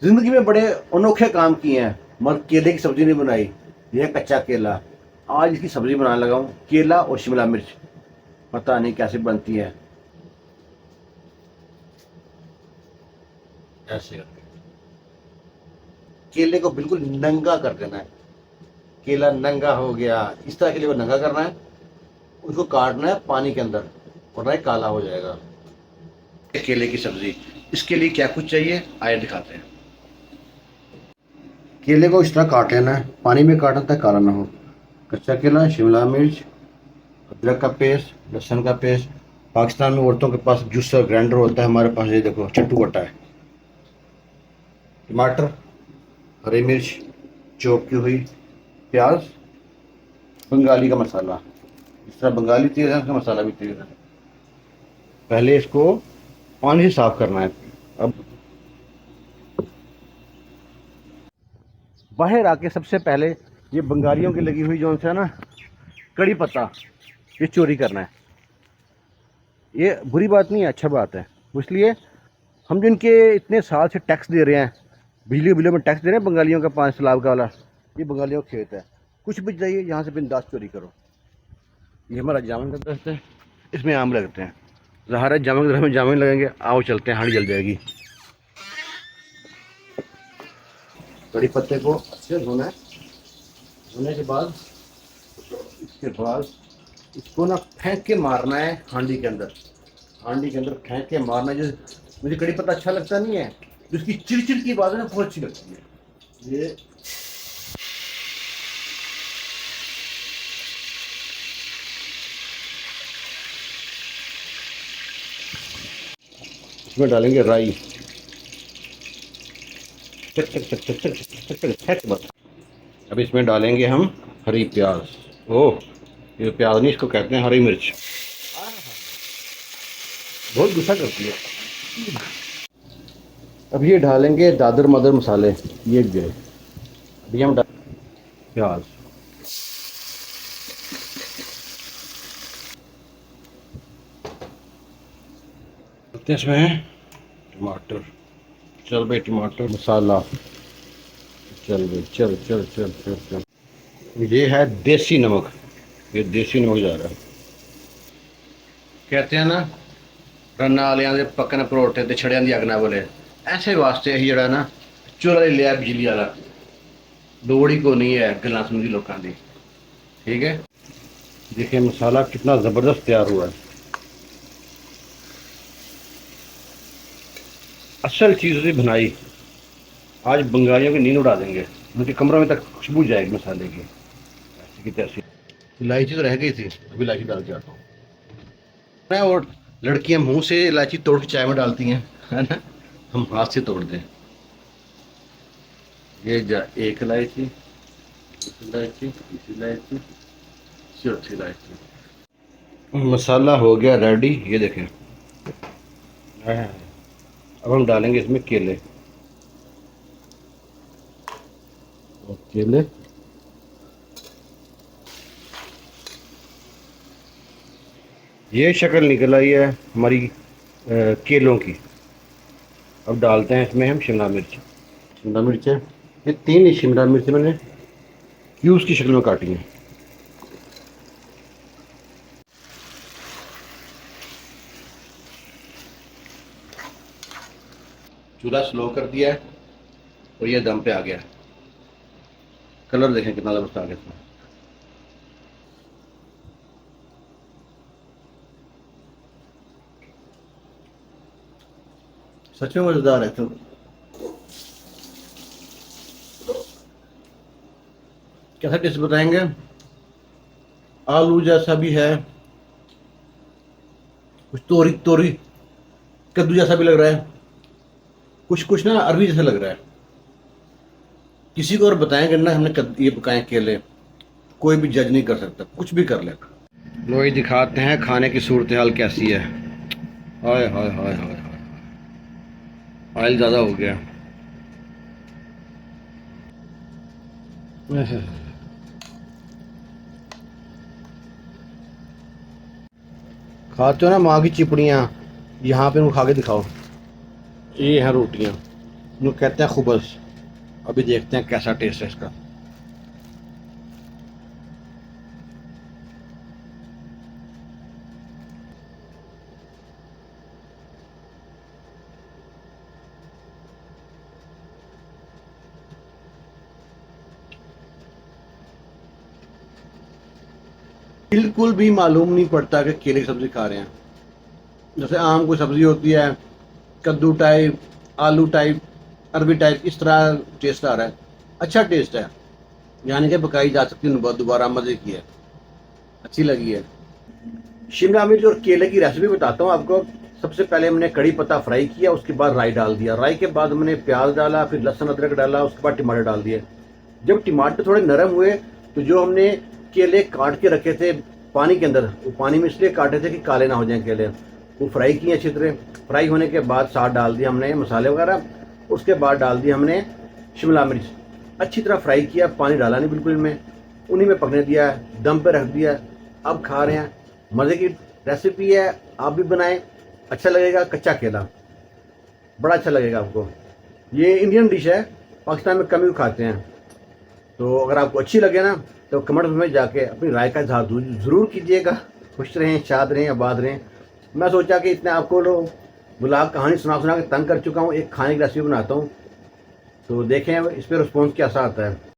जिंदगी में बड़े अनोखे काम किए हैं मगर केले की सब्जी नहीं बनाई। यह कच्चा केला, आज इसकी सब्जी बनाने लगा हूँ। केला और शिमला मिर्च, पता नहीं कैसे बनती है। ऐसे करके केले को बिल्कुल नंगा कर देना है। केला नंगा हो गया, इस तरह केले को नंगा करना है। उसको काटना है पानी के अंदर, वरना ये काला हो जाएगा। केले की सब्जी, इसके लिए क्या कुछ चाहिए आइए दिखाते हैं। केले को इस तरह काट लेना है, पानी में काटना ताकि काला ना हो। कच्चा केला, शिमला मिर्च, अदरक का पेस्ट, लहसुन का पेस्ट। पाकिस्तान में औरतों के पास जूसर ग्राइंडर होता है, हमारे पास ये देखो चट्टू बट्टा है। टमाटर, हरी मिर्च चॉप की हुई, प्याज, बंगाली का मसाला। जिस तरह बंगाली तेल है उसका मसाला भी तेल है। पहले इसको पानी से साफ करना है। अब बाहर आके सबसे पहले ये बंगालियों की लगी हुई जो है ना कड़ी पत्ता, ये चोरी करना है। ये बुरी बात नहीं है, अच्छा बात है। इसलिए हम जिनके इतने साल से टैक्स दे रहे हैं, बिजली बिलों में टैक्स दे रहे हैं बंगालियों का 5 लाख का वाला, ये बंगालियों का खेत है। कुछ भी चाहिए यहाँ से बिंदास चोरी करो। ये हमारा जामुन का दरख्त है, इसमें आम लगते हैं। ज़ाहिर है जामुन के दरख्त में जामुन लगेंगे। आओ चलते हैं, हांडी जल जाएगी। कड़ी पत्ते को अच्छे से धोना है। धोने के बाद इसको ना फेंक के मारना है हांडी के अंदर। हांडी के अंदर फेंक के मारना है। जो मुझे कड़ी पत्ता अच्छा लगता नहीं है, जिसकी चिड़चिड़ की आवाज़ है ना बहुत अच्छी लगती है। ये इसमें डालेंगे राई। चक चक चक चक चक चक चक चक चक बस। अब इसमें डालेंगे हम हरी प्याज। ओह, ये प्याज नहीं, इसको कहते हैं हरी मिर्च। बहुत गुस्सा करती है। अब ये डालेंगे दादर मदर मसाले, ये गए। अभी हम प्याज, इसमें टमाटर। चल भाई, टमाटर मसाला। चल भाई, चल चल चल चल चल। ये है देसी नमक, ये देसी नमक जा रहा है। कहते हैं ना, रन्ना वालियां दे पक्कन परोठे ते छड़ियां दी अग ना बोले। ऐसे वास्ते ही जड़ा ना चुला लिया बिजली वाला, लोड़ ही को नहीं है गल्लां सुनदी लोकां दी। ठीक है, देखिए मसाला कितना ज़बरदस्त तैयार हुआ है। असल चीज़ उसकी बनाई, आज बंगालियों की नींद उड़ा देंगे। उनके कमरों में तक खुशबू जाएगी मसाले की, ऐसी की तैसी। इलायची तो रह गई थी, अभी इलायची डाल के आता हूँ मैं। और लड़कियां मुंह से इलायची तोड़ के चाय में डालती हैं, है ना, हम हाथ से तोड़ दें। ये एक इलायची, इलायची, इलायची, चौथी इलायची। मसाला हो गया रेडी, ये देखें। अब हम डालेंगे इसमें केले। केले, ये शक्ल निकल आई है हमारी केलों की। अब डालते हैं इसमें हम शिमला मिर्च। शिमला मिर्च है, ये 3 शिमला मिर्च मैंने क्यूब्स की शक्ल में काटी है। चूल्हा स्लो कर दिया है और ये दम पे आ गया। कलर देखें कितना ज़बरदस्त आ गया इसमें। सच में मज़ेदार है। तो कैसा टेस्ट बताएंगे? आलू जैसा भी है, कुछ तोरी तोरी कद्दू जैसा भी लग रहा है, कुछ कुछ ना अरबी जैसा लग रहा है। किसी को और बताएंगे ना हमने ये पकाए केले, कोई भी जज नहीं कर सकता, कुछ भी कर लेगा। लो ये दिखाते हैं खाने की सूरत हाल कैसी है। हाय हाय हाय हाय हाय, ऑयल ज़्यादा हो गया। खाते हो ना माँ की चिपड़ियाँ, यहाँ पे उनको खा के दिखाओ। ये हैं रोटियाँ, जो कहते हैं खुबस। अभी देखते हैं कैसा टेस्ट है इसका। बिल्कुल भी मालूम नहीं पड़ता कि केले की सब्जी खा रहे हैं। जैसे आम कोई सब्जी होती है, कद्दू टाइप, आलू टाइप, अरबी टाइप, इस तरह टेस्ट आ रहा है। अच्छा टेस्ट है, यानी कि पकाई जा सकती है, दोबारा मज़े की है, अच्छी लगी है। शिमला मिर्च और केले की रेसिपी बताता हूँ आपको। सबसे पहले हमने कड़ी पत्ता फ्राई किया, उसके बाद राई डाल दिया, राई के बाद हमने प्याज डाला, फिर लहसुन अदरक डाला, उसके बाद टमाटर डाल दिए। जब टमाटर थोड़े नरम हुए तो जो हमने केले काट के रखे थे पानी के अंदर, वो पानी में इसलिए काटे थे कि काले ना हो जाएं केले, वो फ्राई किए अच्छी तरह। फ्राई होने के बाद साथ डाल दिया हमने मसाले वगैरह, उसके बाद डाल दिया हमने शिमला मिर्च, अच्छी तरह फ्राई किया, पानी डाला नहीं बिल्कुल इनमें, उन्हीं में पकने दिया, दम पे रख दिया। अब खा रहे हैं, मज़े की रेसिपी है, आप भी बनाएं, अच्छा लगेगा। कच्चा केला बड़ा अच्छा लगेगा आपको। ये इंडियन डिश है, पाकिस्तान में कम ही खाते हैं। तो अगर आपको अच्छी लगे ना तो कमेंट में जाके अपनी राय का इजहार ज़रूर कीजिएगा। खुश रहें, शाद रहें, आबाद रहें। मैं सोचा कि इतने आपको लोग ब्लॉग कहानी सुना सुना के तंग कर चुका हूँ, एक खाने की रेसिपी बनाता हूँ, तो देखें इस पर रिस्पॉन्स कैसा आता है।